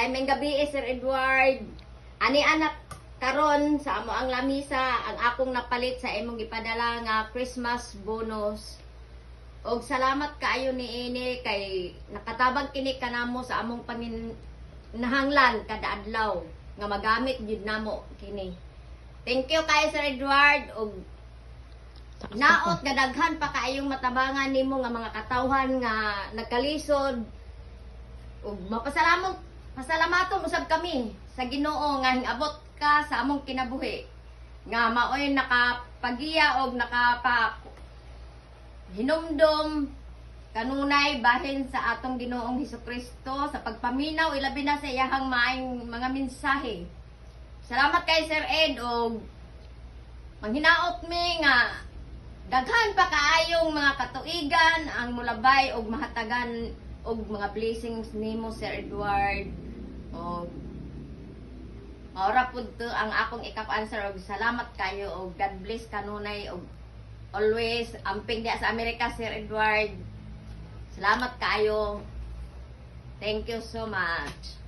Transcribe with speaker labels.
Speaker 1: Kay may gabi Sir Edward. Ani anak karon sa amo ang lamisa ang akong napalit sa imong gipadala nga Christmas bonus. Og salamat kaayo ni ini kay nakatabang kini kanamo sa among nahanglan kada adlaw nga magamit jud namo kini. Thank you kay Sir Edward og naot nga daghan pa kaayong matabangan nimo nga mga katawhan nga nagkalisod ug pasalamaton usab kami sa Ginoo nga hingabot ka sa among kinabuhi nga maoy nakapagiya og hinumdom kanunay bahin sa atong Ginoong Hesukristo sa pagpaminaw ilabi na sa iyahang maayong mga mensahe. Salamat kay Sir Ed og manghinaot mi nga daghan pa kaayong mga katuigan ang mulabay og mahatagan og mga blessings nimo Sir Edward. Og maura pud to ang akong ikap-answer og salamat kayo og God bless kanunay og always amping diya sa Amerika Sir Edward. Salamat kayo. Thank you so much.